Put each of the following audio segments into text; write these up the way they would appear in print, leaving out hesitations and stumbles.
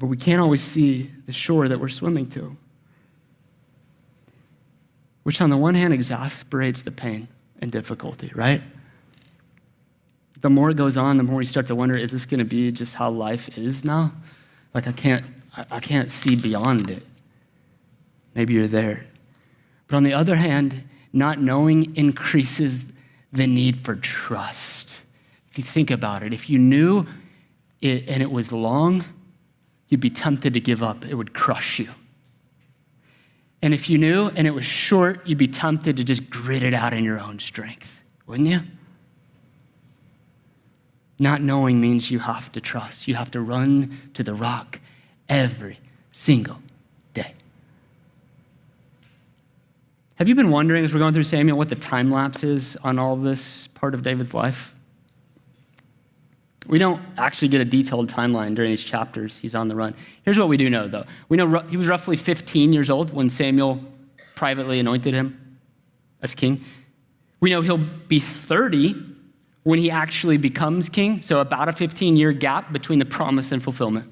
but we can't always see the shore that we're swimming to, which on the one hand exasperates the pain and difficulty, right? The more it goes on, the more you start to wonder, is this going to be just how life is now? Like I can't see beyond it. Maybe you're there. But on the other hand, not knowing increases the need for trust. If you think about it, if you knew it and it was long, you'd be tempted to give up. It would crush you. And if you knew and it was short, you'd be tempted to just grit it out in your own strength, wouldn't you? Not knowing means you have to trust. You have to run to the rock every single day. Have you been wondering, as we're going through Samuel, what the time lapse is on all this part of David's life? We don't actually get a detailed timeline during these chapters. He's on the run. Here's what we do know, though. We know he was roughly 15 years old when Samuel privately anointed him as king. We know he'll be 30 when he actually becomes king, so about a 15-year gap between the promise and fulfillment.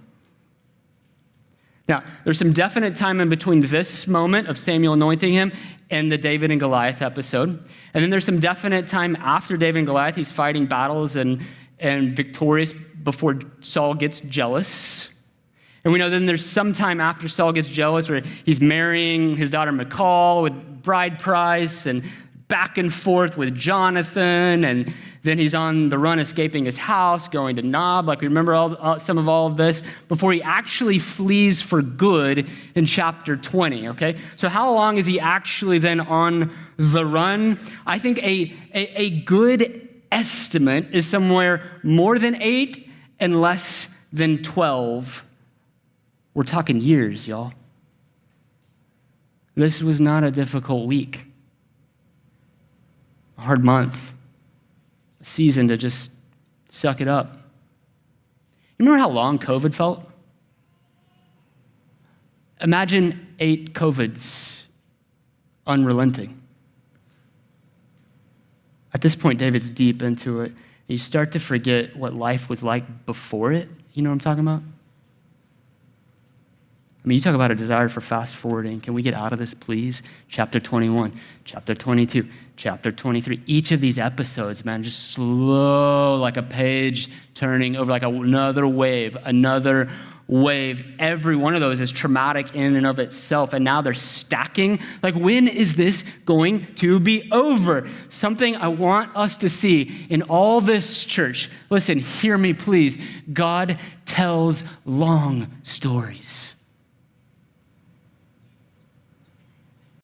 Now, there's some definite time in between this moment of Samuel anointing him and the David and Goliath episode. And then there's some definite time after David and Goliath. He's fighting battles and victorious before Saul gets jealous. And we know then there's some time after Saul gets jealous where he's marrying his daughter Michal with bride price and back and forth with Jonathan, and then he's on the run escaping his house, going to Nob. Like we remember some of all of this before he actually flees for good in chapter 20, okay? So how long is he actually then on the run? I think a good estimate is somewhere more than 8 and less than 12. We're talking years, y'all. This was not a difficult week, a hard month, a season to just suck it up. You remember how long COVID felt? Imagine 8 COVIDs unrelenting. At this point, David's deep into it. You start to forget what life was like before it. You know what I'm talking about? I mean, you talk about a desire for fast forwarding. Can we get out of this, please? Chapter 21, chapter 22, chapter 23. Each of these episodes, man, just slow, like a page turning over, like another wave, another wave. Every one of those is traumatic in and of itself, and now they're stacking. Like, when is this going to be over? Something I want us to see in all this church. Listen, hear me, please. God tells long stories.